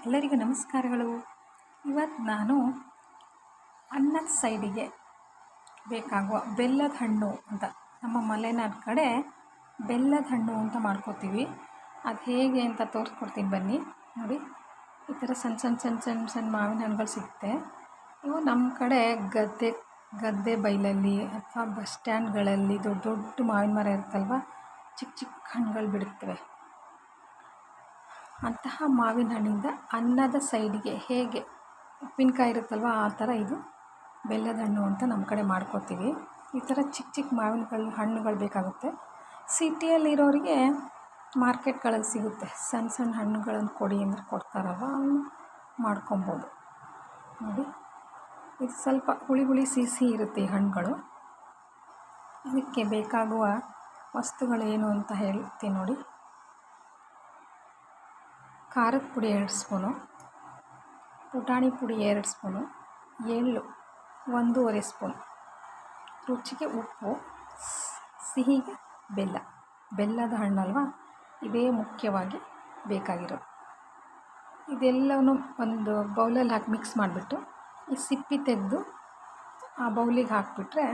ಎಲ್ಲರಿಗೂ ನಮಸ್ಕಾರಗಳು. ಇವತ್ತು ನಾನು ಅನ್ನದ ಸೈಡಿಗೆ ಬೇಕಾಗುವ ಬೆಲ್ಲದ ಹಣ್ಣು ಅಂತ, ನಮ್ಮ ಮಲೆನಾಡು ಕಡೆ ಬೆಲ್ಲದ ಹಣ್ಣು ಅಂತ ಮಾಡ್ಕೋತೀವಿ. ಅದು ಹೇಗೆ ಅಂತ ತೋರಿಸ್ಕೊಡ್ತೀನಿ ಬನ್ನಿ. ನೋಡಿ, ಈ ಥರ ಸಣ್ಣ ಸಣ್ಣ ಸಣ್ಣ ಸಣ್ಣ ಸಣ್ಣ ಮಾವಿನ ಹಣ್ಣುಗಳು ಸಿಗುತ್ತೆ. ಇವು ನಮ್ಮ ಕಡೆ ಗದ್ದೆ ಬೈಲಲ್ಲಿ ಅಥವಾ ಬಸ್ ಸ್ಟ್ಯಾಂಡ್ಗಳಲ್ಲಿ ದೊಡ್ಡ ದೊಡ್ಡ ಮಾವಿನ ಮರ ಇರುತ್ತಲ್ವ, ಚಿಕ್ಕ ಚಿಕ್ಕ ಹಣ್ಣುಗಳು ಬಿಡುತ್ತವೆ. ಅಂತಹ ಮಾವಿನ ಹಣ್ಣಿಂದ ಅನ್ನದ ಸೈಡಿಗೆ ಹೇಗೆ ಉಪ್ಪಿನಕಾಯಿ ಇರುತ್ತಲ್ವ, ಆ ಥರ ಇದು ಬೆಲ್ಲದ ಹಣ್ಣು ಅಂತ ನಮ್ಮ ಕಡೆ ಮಾಡ್ಕೋತೀವಿ. ಈ ಥರ ಚಿಕ್ಕ ಚಿಕ್ಕ ಹಣ್ಣುಗಳು ಬೇಕಾಗುತ್ತೆ. ಸಿಟಿಯಲ್ಲಿರೋರಿಗೆ ಮಾರ್ಕೆಟ್ಗಳಲ್ಲಿ ಸಿಗುತ್ತೆ. ಸಣ್ಣ ಸಣ್ಣ ಹಣ್ಣುಗಳನ್ನು ಕೊಡಿ ಅಂದರೆ ಕೊಡ್ತಾರಲ್ವ, ಅವನ್ನ ಮಾಡ್ಕೊಬೋದು. ನೋಡಿ, ಇದು ಸ್ವಲ್ಪ ಹುಳಿ ಸಿಹಿ ಇರುತ್ತೆ ಈ ಹಣ್ಣುಗಳು. ಇದಕ್ಕೆ ಬೇಕಾಗುವ ವಸ್ತುಗಳೇನು ಅಂತ ಹೇಳ್ತೀನಿ ನೋಡಿ. ಖಾರದ ಪುಡಿ 2 ಸ್ಪೂನು, ಪುಟಾಣಿ ಪುಡಿ 2 ಸ್ಪೂನು, ಎಳ್ಳು 1.5 ಸ್ಪೂನ್, ರುಚಿಗೆ ಉಪ್ಪು, ಸಿಹಿಗೆ ಬೆಲ್ಲದ ಹಣ್ಣಲ್ವ, ಇದೇ ಮುಖ್ಯವಾಗಿ ಬೇಕಾಗಿರೋದು. ಇದೆಲ್ಲವೂ ಒಂದು ಬೌಲಲ್ಲಿ ಹಾಕಿ ಮಿಕ್ಸ್ ಮಾಡಿಬಿಟ್ಟು ಈ ಸಿಪ್ಪಿ ತೆಗೆದು ಆ ಬೌಲಿಗೆ ಹಾಕಿಬಿಟ್ರೆ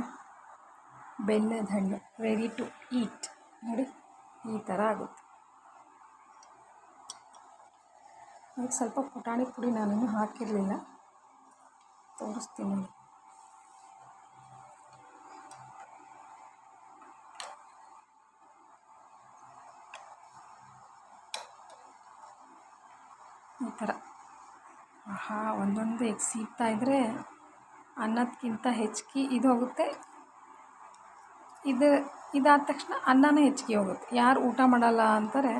ಬೆಲ್ಲದ ಹಣ್ಣು ರೆಡಿ ಟು ಈಟ್. ನೋಡಿ, ಈ ಥರ ಆಗುತ್ತೆ. ಅದಕ್ಕೆ ಸ್ವಲ್ಪ ಪುಟಾಣಿ ಪುಡಿ ನಾನಿನ್ನೂ ಹಾಕಿರಲಿಲ್ಲ, ತೋರಿಸ್ತೀನಿ. ಈ ಥರ ಒಂದೊಂದು ಸೀಗ್ತಾ ಇದ್ದರೆ ಅನ್ನದಕ್ಕಿಂತ ಹೆಚ್ಚಿಗೆ ಇದು ಹೋಗುತ್ತೆ. ಇದಾದ ತಕ್ಷಣ ಅನ್ನನೇ ಹೆಚ್ಚಿಗೆ ಹೋಗುತ್ತೆ. ಯಾರು ಊಟ ಮಾಡಲ್ಲ ಅಂತಾರೆ,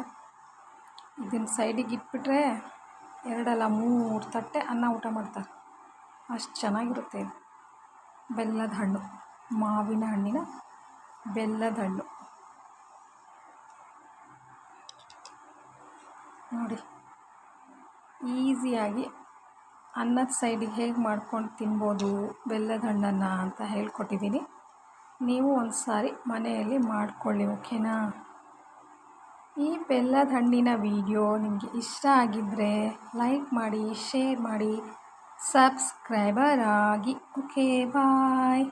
ಇದನ್ನು ಸೈಡಿಗೆ ಇಟ್ಬಿಟ್ರೆ 2 ಅಲ್ಲ 3 ತಟ್ಟೆ ಅನ್ನ ಊಟ ಮಾಡ್ತಾರೆ. ಅಷ್ಟು ಚೆನ್ನಾಗಿರುತ್ತೆ ಇದು ಬೆಲ್ಲದ ಹಣ್ಣು, ಮಾವಿನ ಹಣ್ಣಿನ ಬೆಲ್ಲದ ಹಣ್ಣು. ನೋಡಿ, ಈಸಿಯಾಗಿ ಅನ್ನದ ಸೈಡಿಗೆ ಹೇಗೆ ಮಾಡ್ಕೊಂಡು ತಿನ್ಬೋದು ಬೆಲ್ಲದ ಹಣ್ಣನ್ನು ಅಂತ ಹೇಳ್ಕೊಟ್ಟಿದ್ದೀನಿ. ನೀವು ಒಂದು ಸಾರಿ ಮನೆಯಲ್ಲಿ ಮಾಡಿಕೊಳ್ಳಿ, ಓಕೆನಾ? ಈ ಬೆಲ್ಲದ ಹಣ್ಣಿನ ವಿಡಿಯೋ ನಿಮಗೆ ಇಷ್ಟ ಆಗಿದ್ದರೆ ಲೈಕ್ ಮಾಡಿ, ಶೇರ್ ಮಾಡಿ, ಸಬ್ಸ್ಕ್ರೈಬರ್ ಆಗಿ. ಓಕೆ, ಬಾಯ್.